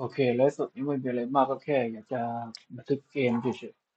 โอเคไลฟ์สดนี่ไม่มีอะไรมากก็แค่อยากจะบันทึกเกมเฉยๆ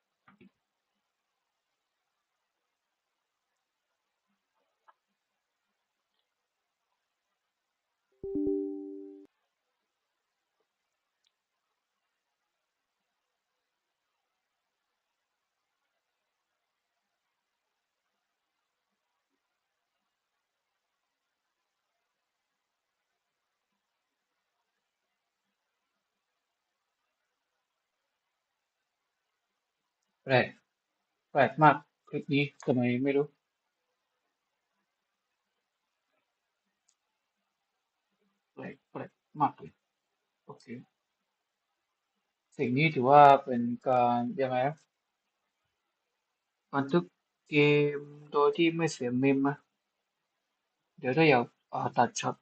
แปลกมากคลิปนี้ทำไมไม่รู้แปลกมากเลยโอเคสิ่งนี้ถือว่าเป็นการยังไงนะบันทึกเกมโดยที่ไม่เสียเมมนะเดี๋ยวถ้าอยากตัดช็อต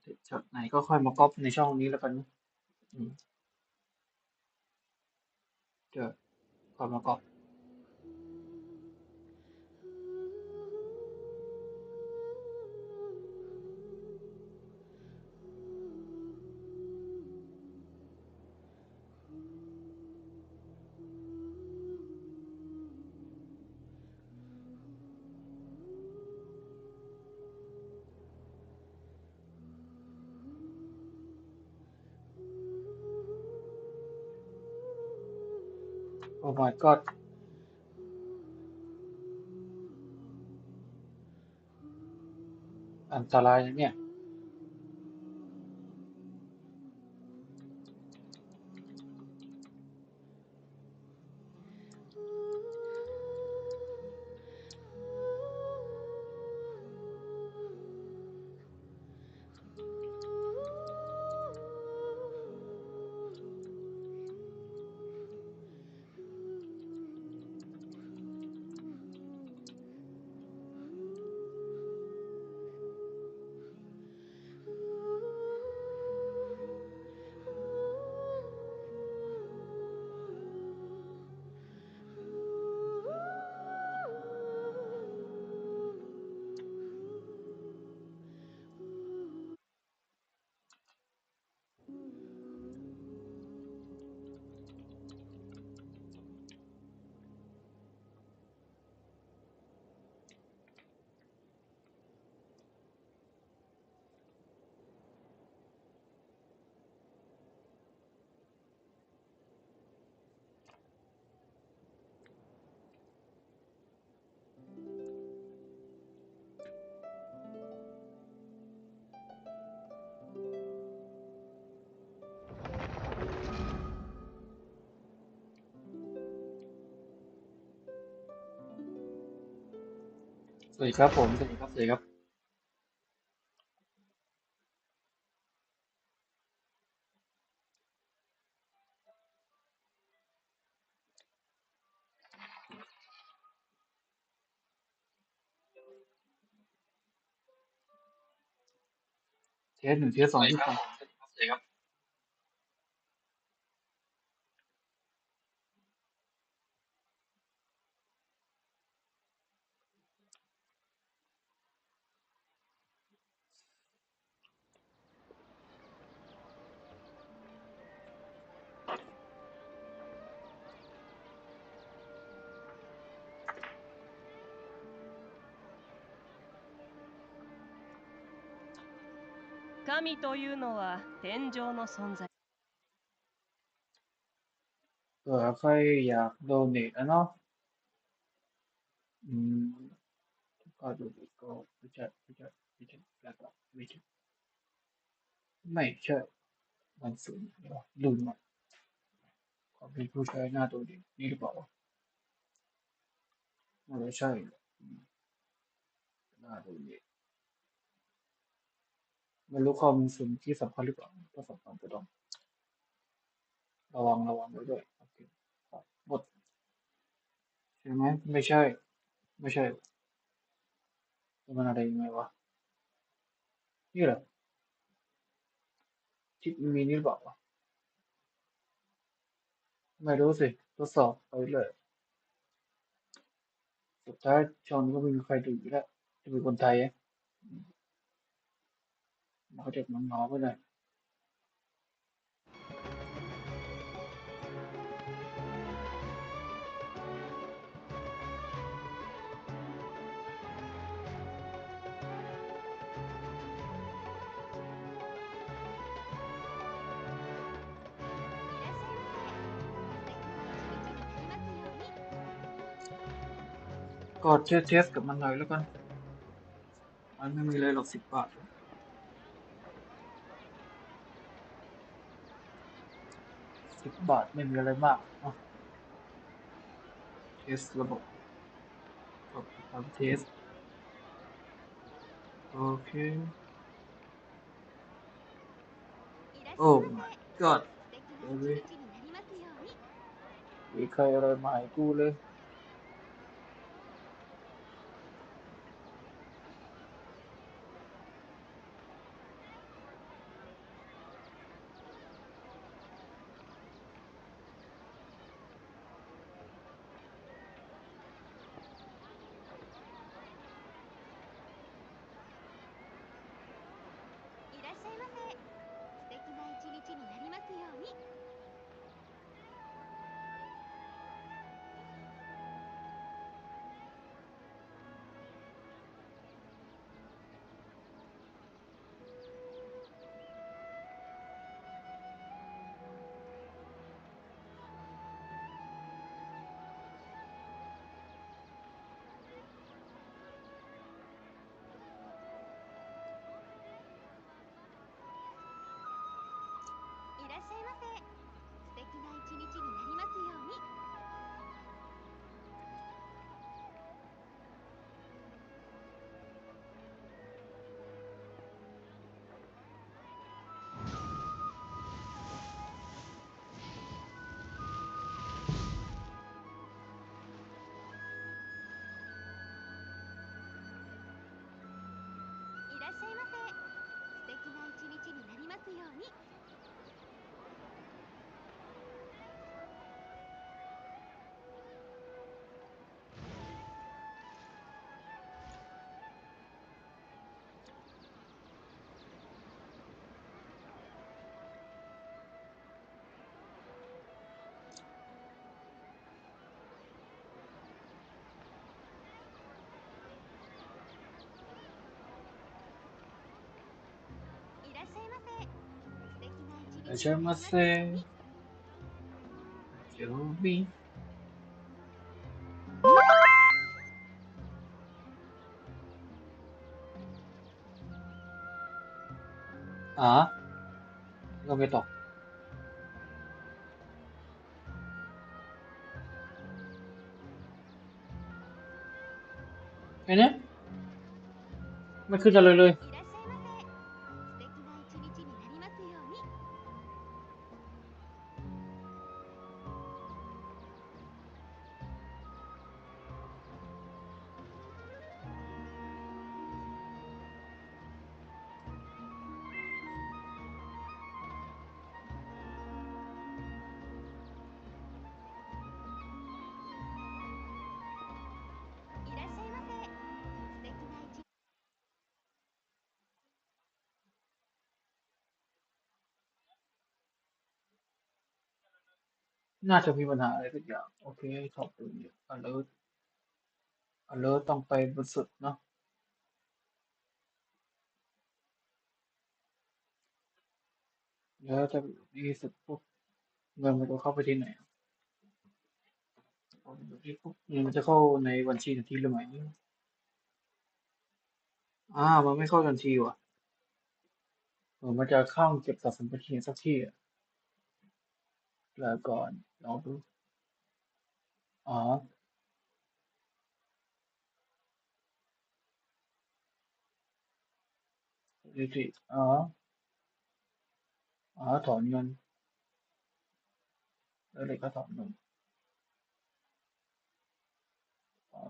ไหนก็ค่อยมาก๊อปในช่องนี้แล้วกันนะอืมเดี๋ยวค่อยมาก๊อปโอ้ my god อันตรายนะเนี่ยสวัสดีครับผมสวัสดีครับเทสหนึ่งเทสสองที่สาม神というのは天上の存在。เผื่อใครอยากโดเนทนะเนาะอืม ก็ดูดิก็ไม่ใช่แล้วก็ไม่ใช่มันสูงเดี๋ยวลืมอ่ะขอเป็นผู้ใช้หน้าตัวดีนี่หรือเปล่าวะน่าจะใช่อืมหน้าตัวดีไม่รู้ข้อมูลส่วนที่สำคัญหรือเปล่าถ้าสำคัญก็ต้องระวังไว้ด้วยโอเคครับหมดใช่ไหมไม่ใช่มันอะไรยังไงวะนี่เหรอที่มีนี่หรือเปล่าวะไม่รู้สิทดสอบไปเลยสุดท้ายช่องนี้ก็ไม่มีใครดูอยู่แล้วจะเป็นคนไทยอะมันก็จะน้องๆไปหน่อย ก็เทสกับมันหน่อยแล้วกันมันไม่มีอะไรหรอก10 บาท10 บาทไม่มีอะไรมากเนาะเทสระบบก็ทำเทสโอเคโอ้ my god เดี๋ยวดิมีใครอะไรมาให้กูเลยใช่มาเซเดี๋ยวมีอ่ะก็ไม่ตอบแค่เนี้ยไม่ขึ้นอะไรเลยน่าจะมีปัญหาอะไรสักอย่างโอเคขอบคุณalert ต้องไปบนสุดเนาะแล้วจะดีสุดปุ๊บเงินมันจะเข้าไปที่ไหนที่ปุ๊บเงินมันจะเข้าในบัญชีทันทีหรือไม่มันไม่เข้าทันทีว่ะเหมือนมันจะเข้าเก็บสะสมบัญชีสักที่อะแล้วก่อนลองดูอ๋อดูสิถอนเงินแล้วเลยก็ถอนเงินอ๋อ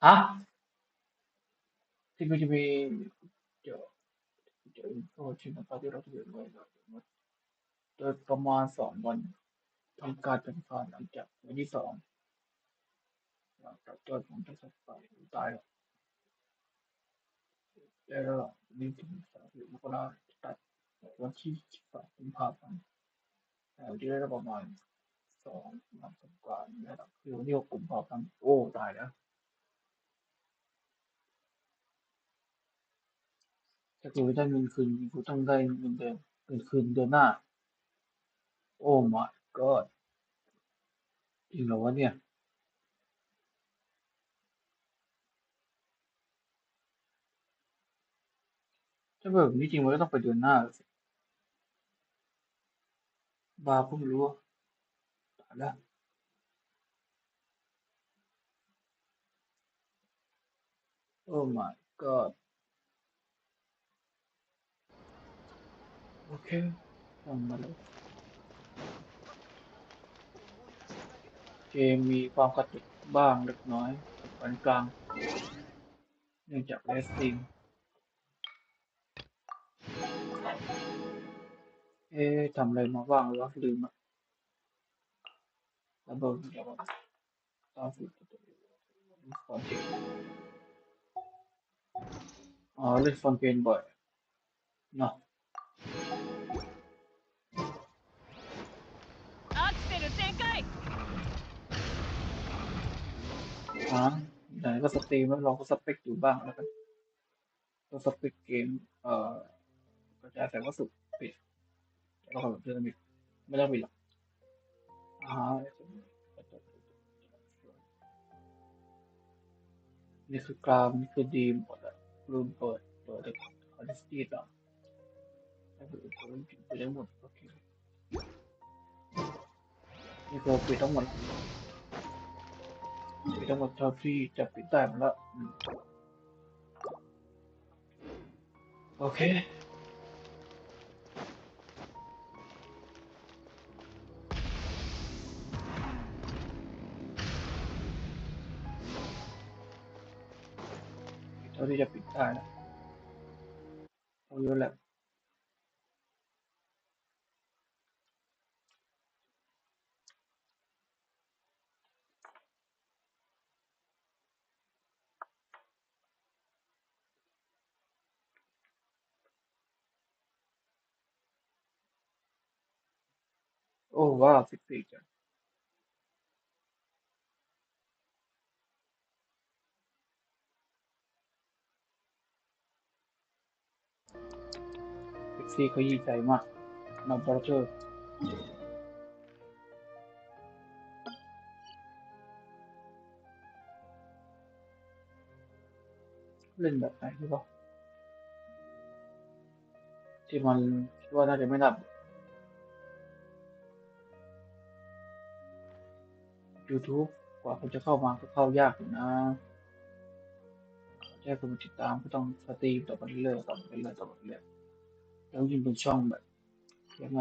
ฮะที่มีเดี๋ยวโทษทีนะครับที่เราเรียนไว้โดยประมาณ2 วันทำการเป็นผ่านหลังจากวันที่2หลังจากตัวผมจะไปตายแล้วนี่ถึง30 มกราตัดวันที่13 กุมภาพันธ์ที่ได้ประมาณ2 วันกว่านะครับคือวันที่6 กุมภาพันธ์โอ้ตายแล้ว ถ้าเกิดไม่ได้เงินคืนกูต้องได้เงินเดือนเงินคืนเดือนหน้าโอ้ my god จริงเหรอวะเนี่ยถ้าแบบนี้จริงมันก็ต้องไปเดือนหน้าสิบาเพิ่งรู้ว่าตายแล้วโอ้ my god โอเคทำมาเลยเกมมีความกระตุกบ้างเล็กน้อยปานกลางเนื่องจากเลสซิ่งทำอะไรมาบ้างวะลืมอะระเบิดระเบิดตามสุดขอเช็คอ๋อเล่นฟอนเพนบ่อยเนาะアクセル全開อ๋อไหนก็สตรีมแล้วลองก็สเปคอยู่บ้างแล้วกันก็สเปคเกมเอ่อกระจายแสงวัสดุปิดแล้วก็แบบเดินมิกไม่ต้องปิดหรอกอ่านี่คือกรามนี่คือดีหมดอะรูมเปิดเลยคอนดิสตี้ต่อแล้วก็เปิดปิดทั้งหมดโอเคนี่คือปิดทั้งหมดปิดทั้งหมดเท่าที่จะปิดได้หมดแล้วโอเคปิดเท่าที่จะปิดได้แล้วเอาเยอะแหละโอ้ว้าว14จัง14เขายีใจมากนับบราเธอร์เล่นแบบไหนใช่ปะที่มันคิดว่าน่าจะไม่นับ YouTube กว่าคนจะเข้ามาก็เข้ายากอยู่นะแค่คนมาติดตามก็ต้องสตรีมต่อไปเรื่อยๆต่อไปเรื่อยๆต่อไปเรื่อยๆแล้วยิ่งเป็นช่องแบบยังไง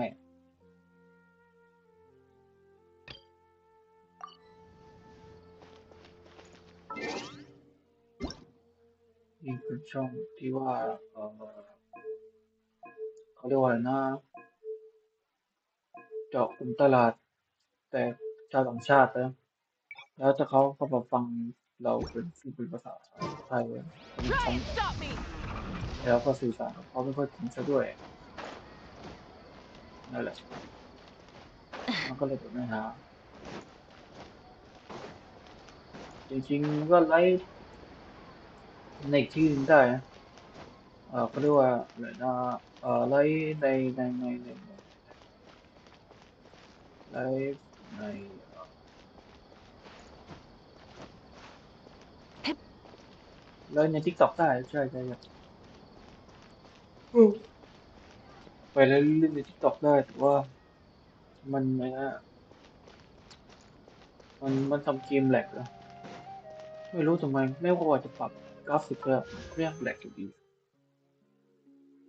ยิ่งเป็นช่องที่ว่าเออเขาเรียกว่าอะไรนะเจาะกลุ่มตลาดแต่ชาวต่างชาตินะแล้วถ้าเขาเข้ามาฟังเราเป็นภาษาไทยมัน Try ฟัง and stop me แล้วก็สื่อสารกับเขาไม่ค่อยถึงซะด้วยนั่นแหละมันก็เลยเป็นปัญหาจริงๆมันก็ไลฟ์ในอีกที่หนึงได้นะ เขาเรียกว่าอะไรนะไลฟ์ในไลฟ์ในไลฟ์ในทิกตอกได้ใช่ใช่ใช่อืมไปเล่นเล่นในทิกตอกได้แต่ว่ามันนะมันทำเกมแหลกอะไม่รู้ทำไมไม่ว่าจะปรับกราฟิกอะมันก็ยังแหลกอยู่ดี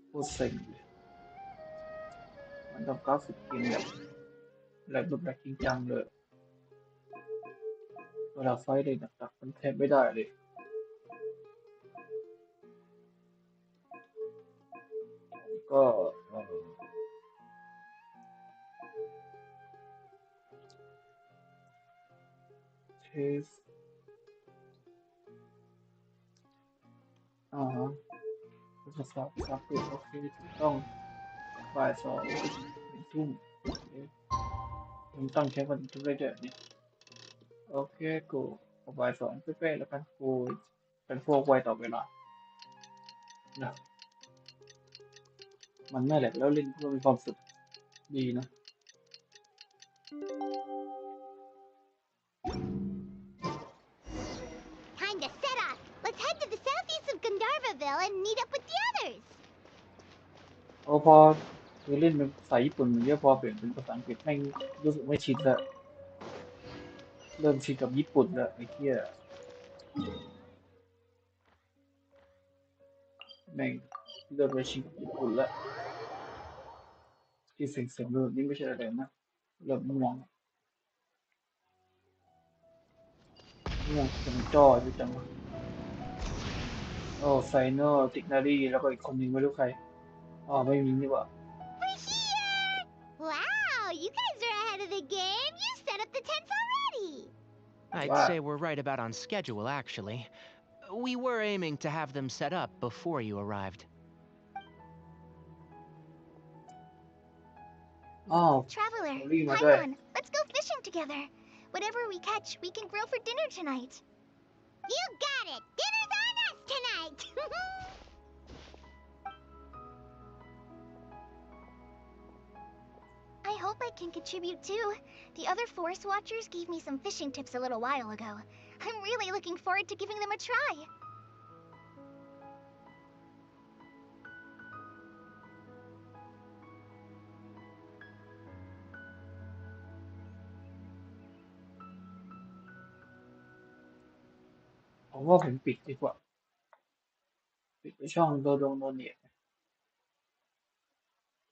โคตรเซ็งเลยมันทำกราฟิกเกมแหลกแหลกแบบแหลกจริงจังเลยเวลาไฟท์เลยหนักๆมันแทบไม่ได้เลยก็เทสอ่าฮะภาษาปิดโอเคถูกต้องบ่ายสองถึง1 ทุ่มผมตั้งใช้วันทุกเดือนเนี่ยโอเคกูเอาบ่ายสองเป๊ะๆแล้วกันกูเป็นพวกไวต่อเวลานะ มันไม่แหลกแล้วเล่นก็มีความสุขดีนะ Time to set off. Let's head to the southeast of Gandharvaville and meet up with the others. พอคือเล่นเป็นภาษาญี่ปุ่นเยอะพอเปลี่ยนเป็นภาษาอังกฤษแม่งรู้สึกไม่ชินละเริ่มชินกับญี่ปุ่นละไอ้เหี้ยแม่งเริ่มไม่ชินกับญี่ปุ่นละที่เสียงแบบนี้ไม่ใช่อะไรนะเริ่มง่วงจังจ้ออยู่จังวะไซโนติกนารีแล้วก็อีกคนนึงไม่รู้ใครไม่มีนี่หว่า We're here! Wow, you guys are ahead of the game. You set up the tents already. I'd say we're right about on schedule, actually. We were aiming to have them set up before you arrived. Traveler, Lima hangด้วย on. Let's go fishing together. Whatever we catch, we can grill for dinner tonight. You got it. Dinner's on us tonight. I hope I can contribute too. The other forest watchers gave me some fishing tips a little while ago. I'm really looking forward to giving them a try. ผมว่าผมปิดดีกว่าปิดช่องโดเนีย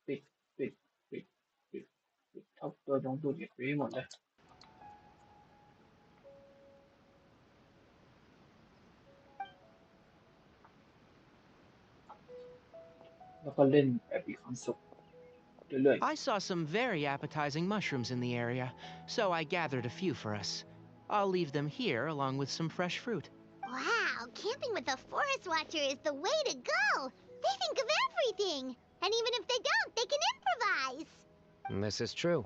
ปิดปิดปิดปิดปิดท็อปโดเนียไปหมดเลยแล้วก็เล่นแบบมีความสุขเรื่อย I saw some very appetizing mushrooms in the area, so I gathered a few for us. I'll leave them here along with some fresh fruit. Wow, camping with a forest watcher is the way to go. They think of everything. And even if they don't, they can improvise. This is true.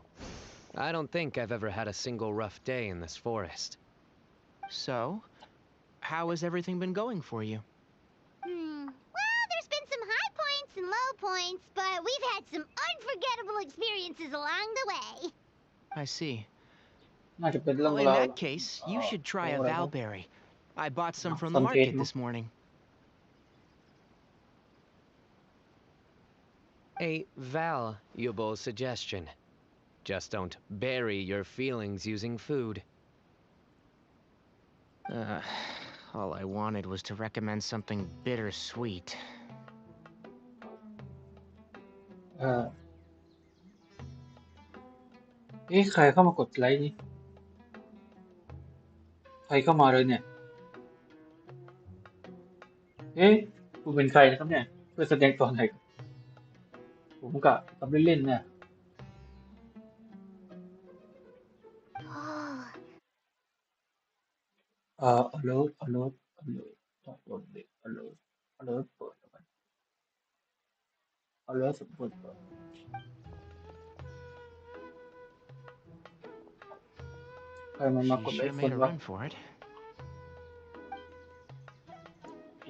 I don't think I've ever had a single rough day in this forest. So, how has everything been going for you? Well, there's been some high points and low points, but we've had some unforgettable experiences along the way. I see. น่าจะเป็นเรื่อง Well, in ราว that case, you should try a อะไรนะ valberry. I bought some from Some the market cake, this morning. A valuable suggestion. Just don't bury your feelings using food. All I wanted was to recommend something bittersweet. ใครเข้ามากดไลค์นี่ใครเข้ามาเลยเนี่ยคุณเป็นใครนะครับเนี่ยเพื่อแสดงตัวหน่อยผมกะทำเล่นๆเนี่ยalert alert alert ต้องกดเด็ก alert alert เปิดแล้วกัน alert สมบูรณ์เปิดใครมันมากด She ไล sure ค์คน made a วะ run for it.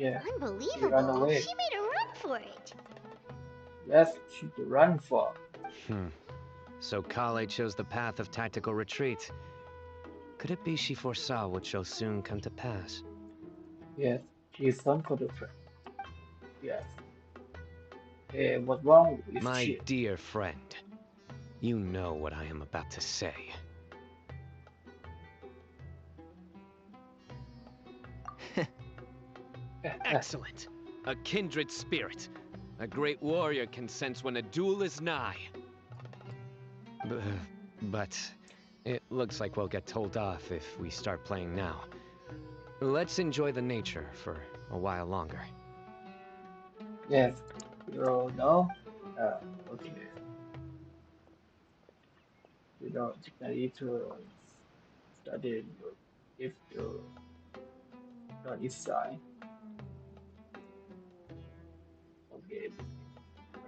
yeah Unbelievable. She ran away. She made a run for it. yes she to run for So Kale chose the path of tactical retreat. Could it be she foresaw what shall soon come to pass? yes she is run for the track yes what's wrong with My shit dear friend, you know what I am about to say. Excellent. A kindred spirit. A great warrior can sense when a duel is nigh. But it looks like we'll get told off if we start playing now. Let's enjoy the nature for a while longer. yes you know okay you don't need to study if you don't decide okay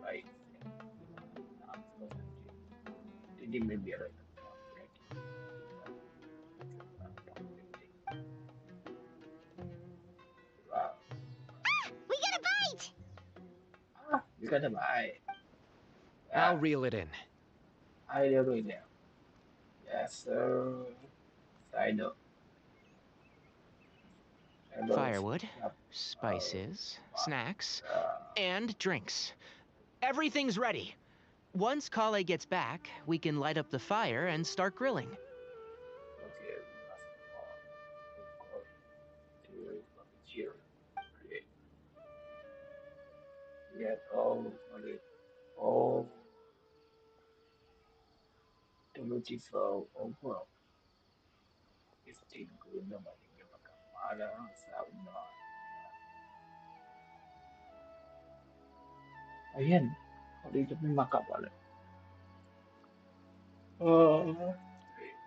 right ini maybe right wow We got a bite! you got a bite I'll reel it in. I really know. Yes, sir. I know. Firewood, spices, snacks, and drinks. Everything's ready. Once Kale gets back, we can light up the fire and start grilling. Okay, we must go to here. Create. Get all the beautiful overall. It's still good. Nobody give a camera. Sound not. Ayan. How did you make up on it?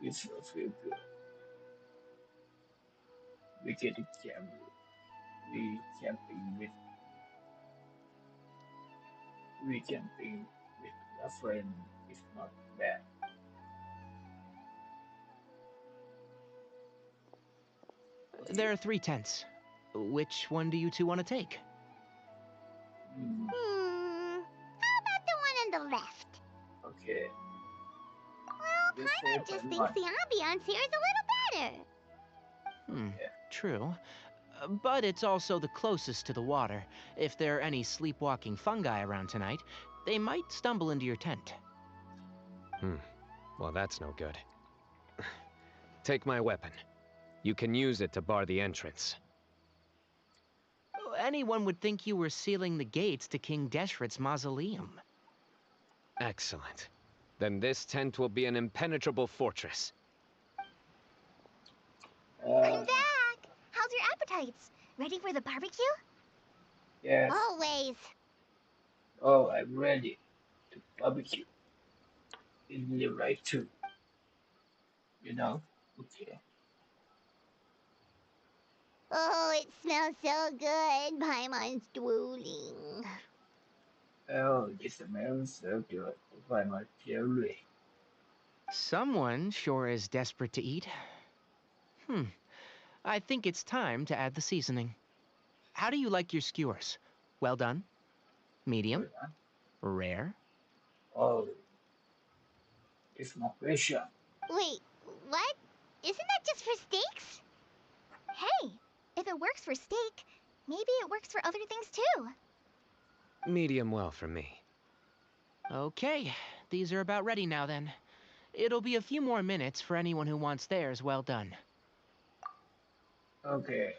It's a feel good. We get it camera. We camping with a friend. It's not bad. There are 3 tents. Which one do you two want to take? How about the one on the left? Okay. Well, This Paimon is just Paimon. thinks the ambiance here is a little better. True. But it's also the closest to the water. If there are any sleepwalking fungi around tonight, they might stumble into your tent. Well, that's no good. Take my weapon. You can use it to bar the entrance. Anyone would think you were sealing the gates to King Deshret's mausoleum. Excellent. Then this tent will be an impenetrable fortress. I'm back. How's your appetites? Ready for the barbecue? Yes. Always. Oh, I'm ready to barbecue. In the right too. You know? Okay. Oh, it smells so good. Paimon's drooling. Oh, it smells so good. By my cherry. Someone sure is desperate to eat. I think it's time to add the seasoning. How do you like your skewers? Well done? Medium? Rare? Oh, it's my pressure. Wait, what? Isn't that just for steaks? Hey, if it works for steak, maybe it works for other things too. Medium well for me. Okay, these are about ready now then. It'll be a few more minutes for anyone who wants theirs well done. Okay.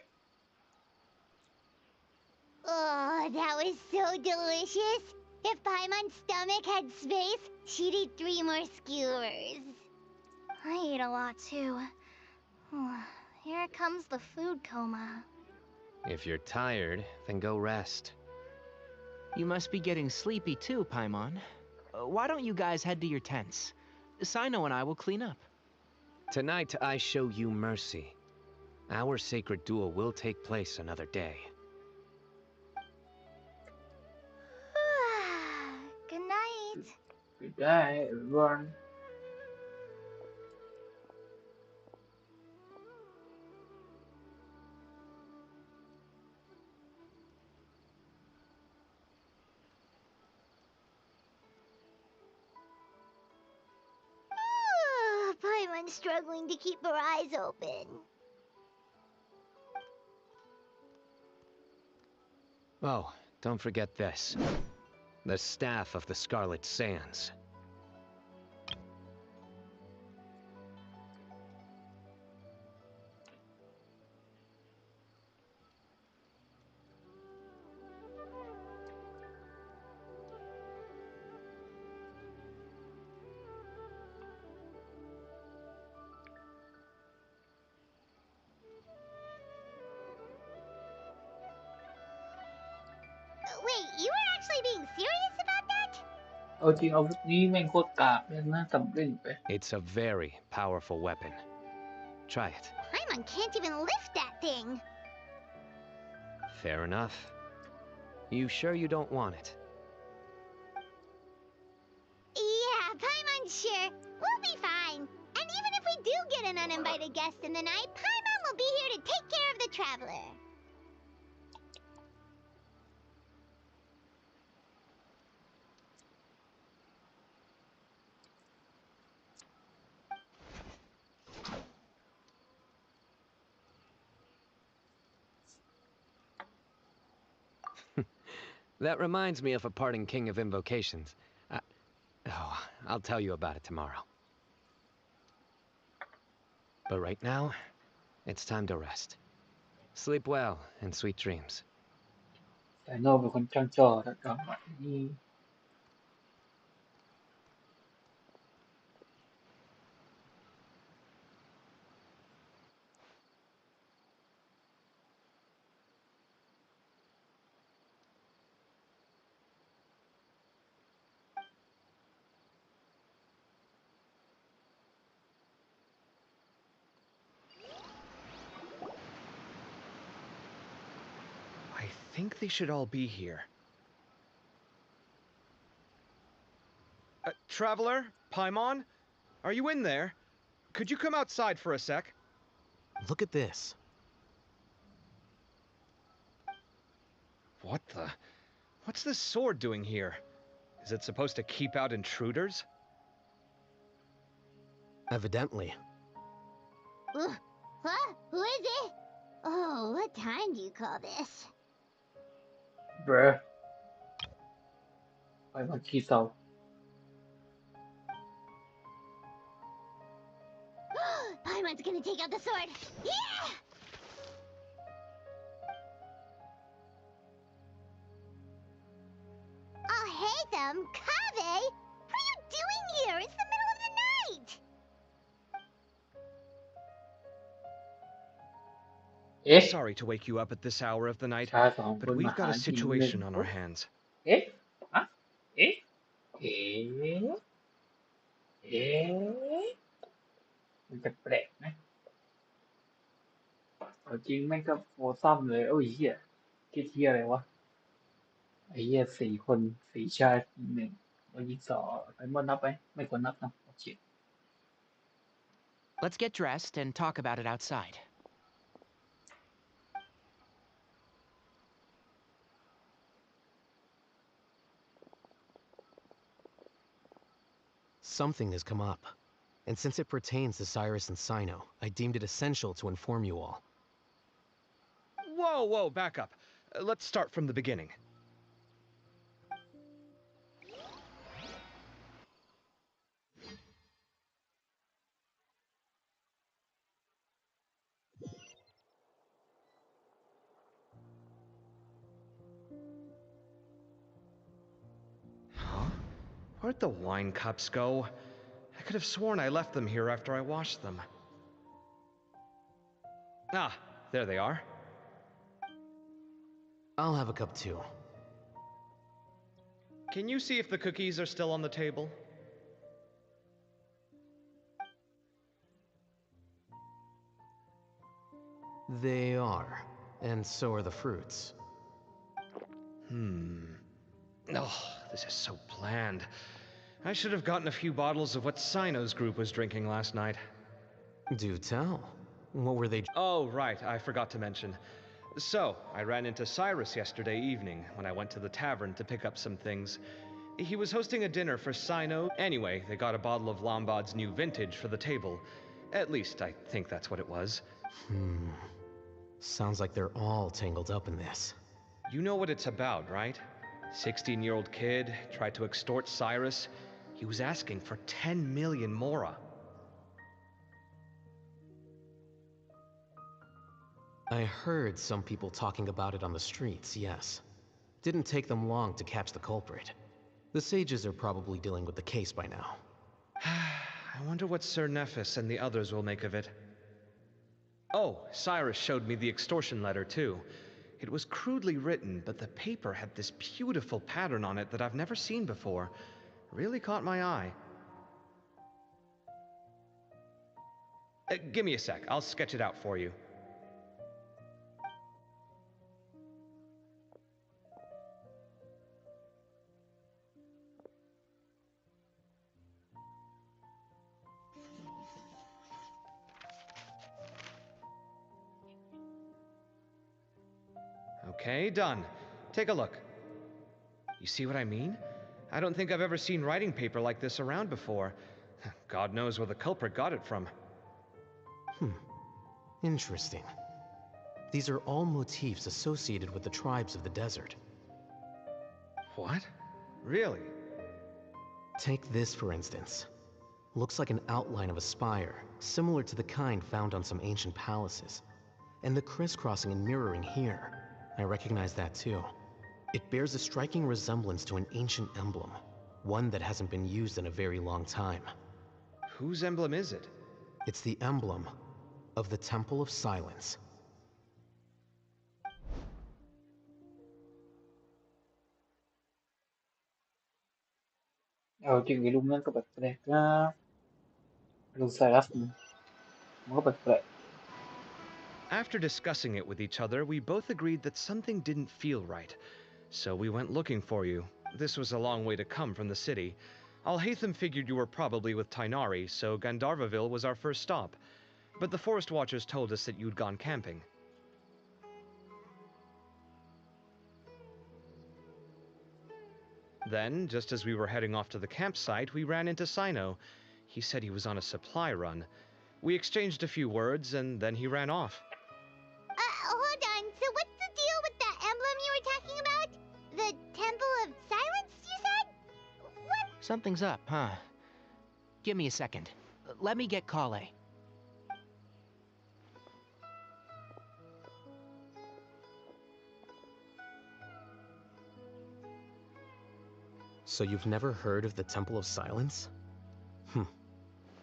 Oh, that was so delicious. If Paimon's stomach had space, she'd eat 3 more skewers. I ate a lot too. Here comes the food coma. If you're tired, then go rest. You must be getting sleepy too, Paimon. Why don't you guys head to your tents? Sino and I will clean up. Tonight I show you mercy. Our sacred duel will take place another day. Good night. Good night, everyone. Paimon's struggling to keep her eyes open. Oh, don't forget this. The Staff of the Scarlet Sands. Wait, you were actually being serious about that? เอาจริงอาวุธนี้แม่งโคตรกากเลยนะทำเล่นไป It's a very powerful weapon. Try it. Paimon can't even lift that thing. Fair enough. You sure you don't want it? Yeah, Paimon's sure. We'll be fine. And even if we do get an uninvited guest in the night, Paimon will be here to take care of the traveler. That reminds me of a parting king of invocations. Oh, I'll tell you about it tomorrow. But right now, it's time to rest. Sleep well and sweet dreams. แต่โน่เป็นคนจ้องจอแต่กลางวันนี่ I think they should all be here. Traveler? Paimon? Are you in there? Could you come outside for a sec? Look at this. What the? What's this sword doing here? Is it supposed to keep out intruders? Evidently. What? Who is it? Oh, what time do you call this? เบรอไปมาขี้เศร้า Paimon's gonna take out the sword. Yeah! Oh, hey them, Kave! What are you doing here? It's the middle of the night! เอ๊ะ Sorry to wake you up at this hour of the night, ชายสองคน but มา we've หา got a จริงหนึ่ง situation on our hands. เอ๊ะอะเอ๊ะเอ๊ะเอ๊ะมันจะแปลกไหมเอาจริงแม่งก็โฟซัมเลยโอ้ยเหี้ยคิดเหี้ยอะไรวะไอ้เหี้ยสี่คนสี่ชายหนึ่งเรายิงสองไปหมดนับไหมไม่ควรนับนะโอเค Let's get dressed and talk about it outside. Something has come up. And since it pertains to Cyrus and Sino, I deemed it essential to inform you all. Whoa, back up. Let's start from the beginning. Huh? Where'd the wine cups go? I could have sworn I left them here after I washed them. Ah, there they are. I'll have a cup too. Can you see if the cookies are still on the table? They are. And so are the fruits. Oh, this is so bland. I should have gotten a few bottles of what Sino's group was drinking last night. Do tell. What were they? Oh, right, I forgot to mention. So, I ran into Cyrus yesterday evening when I went to the tavern to pick up some things. He was hosting a dinner for Sino. Anyway, they got a bottle of Lombard's new vintage for the table. At least, I think that's what it was. Sounds like they're all tangled up in this. You know what it's about, right? 16-year-old kid tried to extort Cyrus. He was asking for 10 million mora. I heard some people talking about it on the streets, yes. Didn't take them long to catch the culprit. The sages are probably dealing with the case by now. I wonder what Sir Nephis and the others will make of it. Oh, Cyrus showed me the extortion letter too. It was crudely written, but the paper had this beautiful pattern on it that I've never seen before. Really caught my eye. Give me a sec, I'll sketch it out for you. Okay, done. Take a look. You see what I mean? I don't think I've ever seen writing paper like this around before. God knows where the culprit got it from. What? Really? Take this, for instance. Looks like an outline of a spire, similar to the kind found on some ancient palaces. And the crisscrossing and mirroring here, I recognize that too. It bears a striking resemblance to an ancient emblem, one that hasn't been used in a very long time. Whose emblem is it? It's the emblem of the Temple of Silence. เอาจริงไอ้ลุงนั่นก็แปลกๆนะลุงไซรัสมันก็แปลก After discussing it with each other, we both agreed that something didn't feel right. So we went looking for you. This was a long way to come from the city. Alhaitham figured you were probably with Tainari, so Gandharvaville was our first stop. But the Forest Watchers told us that you'd gone camping. Then, just as we were heading off to the campsite, we ran into Sino. He said he was on a supply run. We exchanged a few words, and then he ran off. Hold on. So what's the deal with that emblem you were talking about? The Temple of Silence, you said? What? Something's up, huh? Give me a second. Let me get Kale. So you've never heard of the Temple of Silence?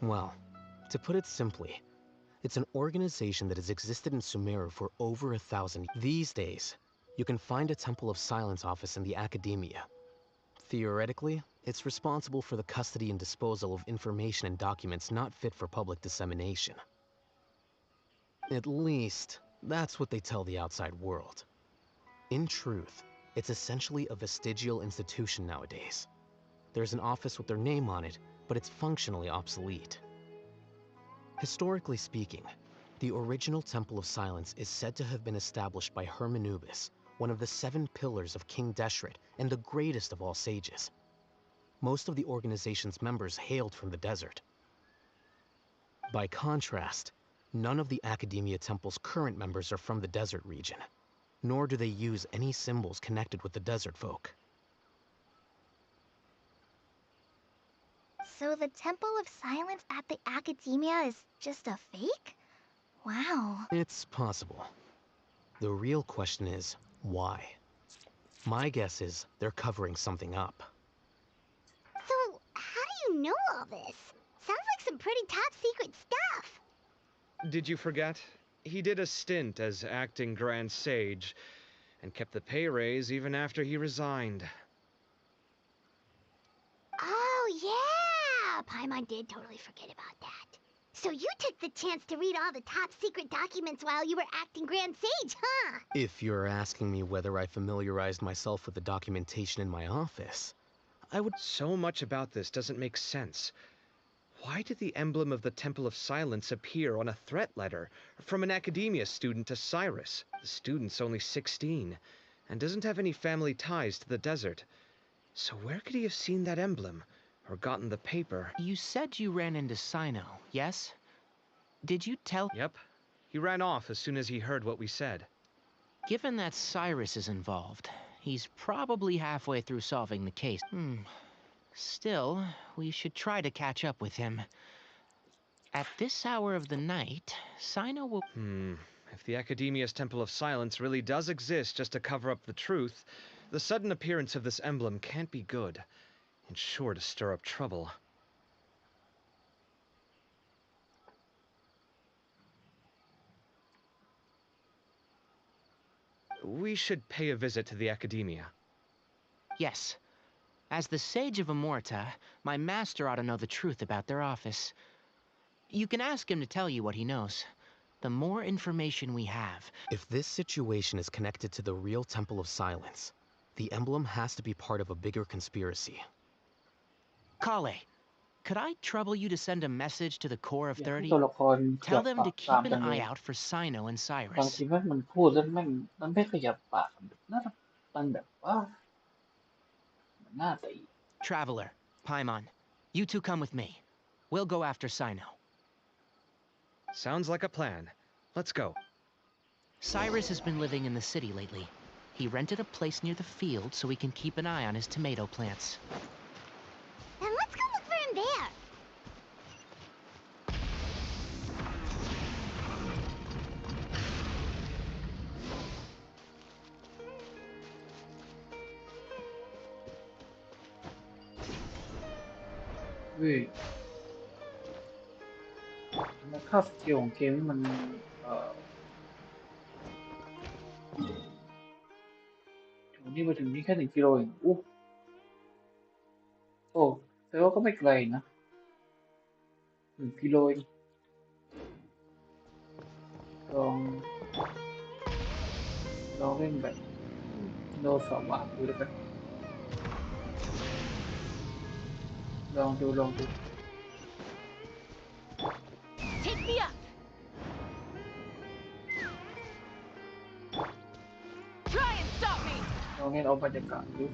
Well, to put it simply, it's an organization that has existed in Sumeru for over 1,000 years. These days, you can find a Temple of Silence office in the academia. Theoretically, it's responsible for the custody and disposal of information and documents not fit for public dissemination. At least, that's what they tell the outside world. In truth, it's essentially a vestigial institution nowadays. There's an office with their name on it, but it's functionally obsolete. Historically speaking, the original Temple of Silence is said to have been established by Hermanubis, one of the 7 pillars of King Deshret and the greatest of all sages. Most of the organization's members hailed from the desert. By contrast, none of the Academia Temple's current members are from the desert region, nor do they use any symbols connected with the desert folk. So the Temple of Silence at the Academia is just a fake? Wow. It's possible. The real question is, why? My guess is they're covering something up. So, how do you know all this? Sounds like some pretty top secret stuff. Did you forget? He did a stint as acting Grand Sage, and kept the pay raise even after he resigned. Oh, yeah! Paimon did totally forget about that. So you took the chance to read all the top secret documents while you were acting Grand Sage, huh? If you're asking me whether I familiarized myself with the documentation in my office, I would... So much about this doesn't make sense. Why did the emblem of the Temple of Silence appear on a threat letter from an Academia student to Cyrus? The student's only 16, and doesn't have any family ties to the desert. So where could he have seen that emblem, or gotten the paper? You said you ran into Sino, yes? Did you tell... Yep. He ran off as soon as he heard what we said. Given that Cyrus is involved, he's probably halfway through solving the case. Still, we should try to catch up with him. At this hour of the night, Sino will... If the Academia's Temple of Silence really does exist just to cover up the truth, the sudden appearance of this emblem can't be good, and sure to stir up trouble. We should pay a visit to the Academia. Yes. As the Sage of Amorta, my master ought to know the truth about their office. You can ask him to tell you what he knows. The more information we have... If this situation is connected to the real Temple of Silence, the emblem has to be part of a bigger conspiracy. Kale, could I trouble you to send a message to the Core of 30? ตัวละครขยั Tell บ them ปา to ก keep ตาม an กันเลย eye out for Sino and บาง Cyrus. ทีมันพูดแล้วมันไม่ขยับปากมันแบบว่ามันน่าตี Traveler, Paimon, you two come with me. We'll go after Sino. Sounds like a plan. Let's go. Cyrus has been living in the city lately. He rented a place near the field so he can keep an eye on his tomato plants. Then let's go look for him there. Wait. ทำไมค่าสเกลของเกมนี่มันถึงนี่มาถึงนี่แค่1 กิโลเองอู้โอ้แต่ว่าก็ไม่ไกลนะ1 กิโลเองลองเล่นแบบโนสองบาทดูแล้วกันลองดู Take me up. Try and stop me. ลองเล่นเอาบรรยากาศดู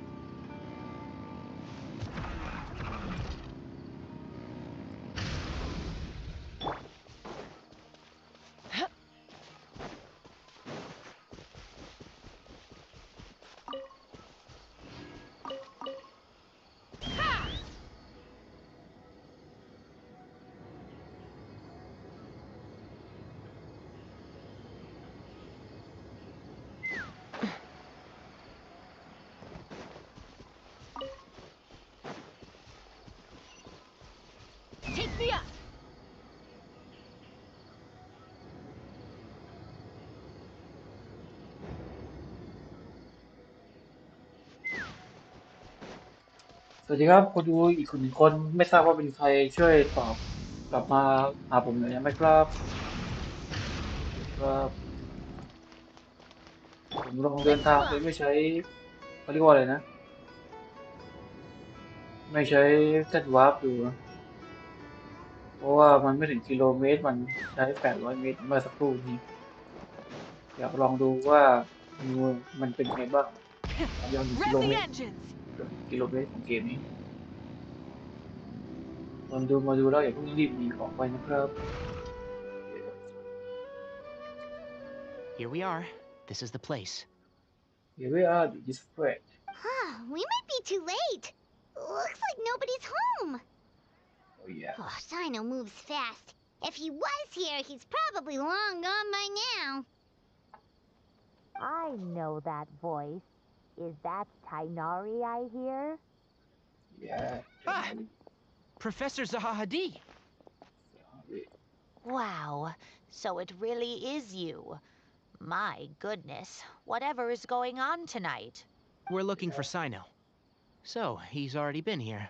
Take me up. สวัสดีครับคนดูอีกคนหนึ่งคนไม่ทราบว่าเป็นใครช่วยตอบกลับมาหาผมหน่อยได้ไหมครับผมลองเดินทางโดยไม่ใช้เขาเรียกว่าอะไรนะไม่ใช้เส้นวาร์ปดูนะเพราะว่ามันไม่ถึงกิโลเมตรมันใช้800 เมตรเมื่อสักครู่นี้อยากลองดูว่ามันเป็นไงบ้างยาว1 กิโล Rev เม the ตร engines. กิโลเมตรของเกมนี้มาดูแล้วอย่าเพิ่งรีบหนีออกไปนะครับ Here we are. This is the place. Here we are the district. We might be too late. Looks like nobody's home. Oh yeah. Oh, Sino moves fast. If he was here, he's probably long gone by now. I know that voice. Is that Tainari I hear? Yeah. Ah! Professor Zahahadi! Wow, so it really is you. My goodness, whatever is going on tonight? We're looking for Sino. So, he's already been here.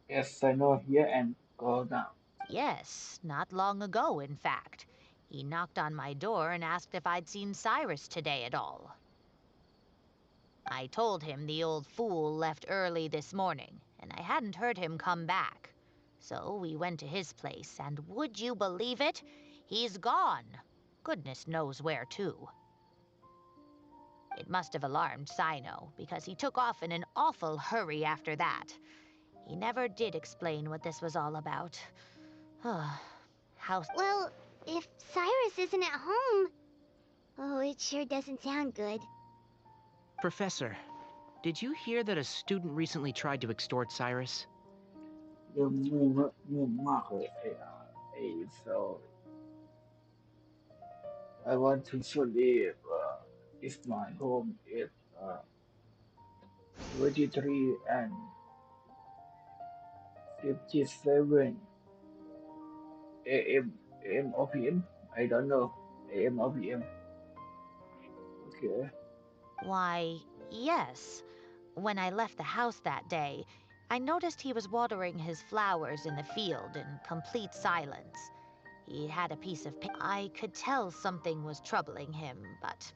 Yes, I know here and go down. Yes, not long ago, in fact. He knocked on my door and asked if I'd seen Cyrus today at all. I told him the old fool left early this morning, and I hadn't heard him come back. So we went to his place, and would you believe it? He's gone. Goodness knows where to. It must have alarmed Sino, because he took off in an awful hurry after that. He never did explain what this was all about. How... Well, if Cyrus isn't at home... Oh, it sure doesn't sound good. Professor, did you hear that a student recently tried to extort Cyrus? So I want to leave. If my home is 23 and 57 AM or PM. I don't know. AM or PM. Okay. Why, yes. When I left the house that day, I noticed he was watering his flowers in the field in complete silence. He had a piece of paper. I could tell something was troubling him, but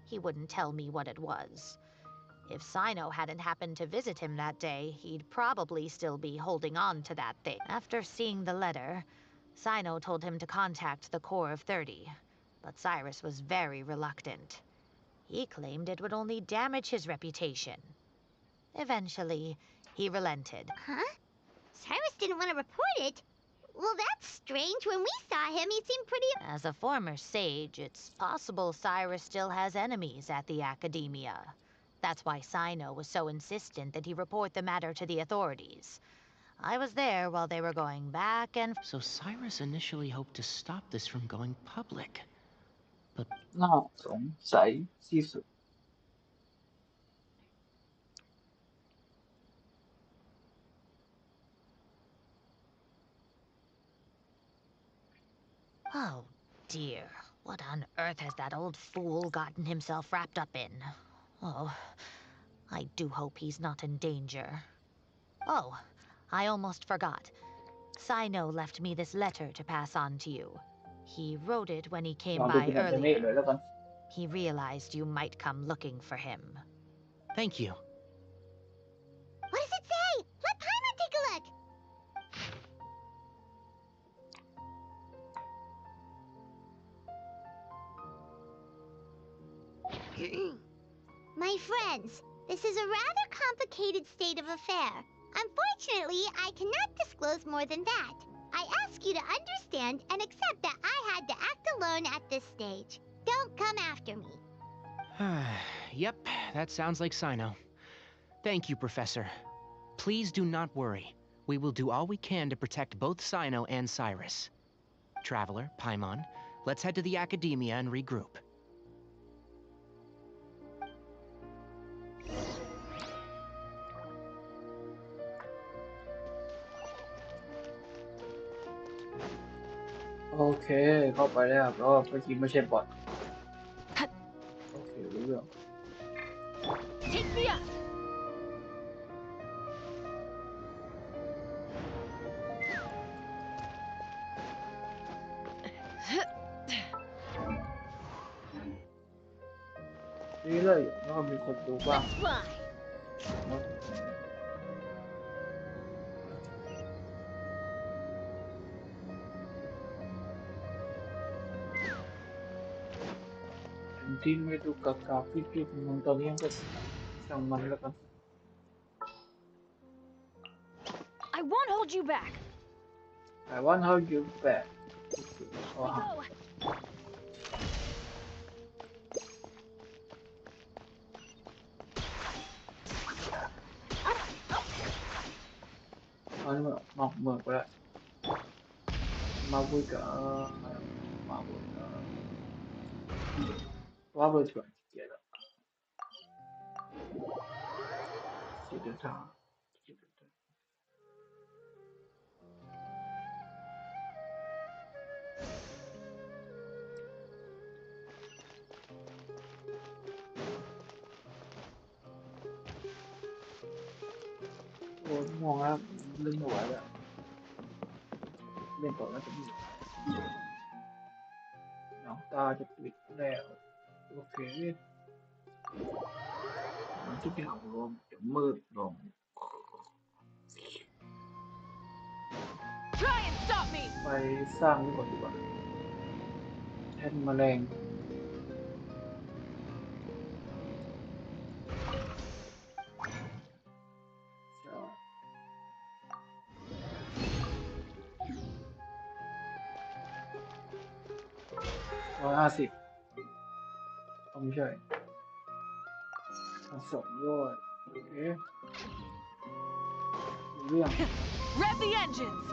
he wouldn't tell me what it was. If Sino hadn't happened to visit him that day, he'd probably still be holding on to that thing. After seeing the letter, Sino told him to contact the Corps of 30, but Cyrus was very reluctant. He claimed it would only damage his reputation. Eventually, he relented. Huh? Cyrus didn't want to report it? Well, that's strange. When we saw him, he seemed pretty... As a former sage, it's possible Cyrus still has enemies at the Academia. That's why Sino was so insistent that he report the matter to the authorities. I was there while they were going back and... So Cyrus initially hoped to stop this from going public. But น่าสงสัยที่สุด Oh, dear. What on earth has that old fool gotten himself wrapped up in? Oh, I do hope he's not in danger. Oh, I almost forgot. Sino left me this letter to pass on to you. He wrote it when he ล came องดู by เป็นอันเมะเลย earlier. แล้วกัน He realized you might come looking for him. thank you. What does it say? Let Paimon take a look. My friends, this is a rather complicated state of affair. Unfortunately, I cannot disclose more than that. I ask you to understand and accept that I had to act alone at this stage. Don't come after me. Yep, that sounds like Sino. Thank you, Professor. Please do not worry. We will do all we can to protect both Sino and Cyrus. Traveler, Paimon, let's head to the Academia and regroup. โอเค เข้าไปแล้วเพราะว่าเมื่อกี้ไม่ใช่บอทโอเครู้เรื่อง Take me up! นี่เลยแล้วก็มีคนดูบ้าง Let's fly! ที่ไม่ดูกากาพี่มึงตอนนี้ยังก็ช่างมันแล้วกัน I won't hold you back! I want how you back อ๋อ Go! อันนี้มาเมือกไปแล้วมาบุยกับมาบุยกับว่าบุยก่อนเกียรติเสียเดินทางโอ้มองแล้วเล่นไม่ไหวแล้วเล่นต่อแล้วจะมีน้องตาจะปิดแล้วโอเคมันทุกอย่างรวมจะมืดลง Try and stop me! ไปสร้างนี่ก่อนดีกว่าแทนแมลง150ไม่ใช่200โอเคเรื่อง Rev the engines!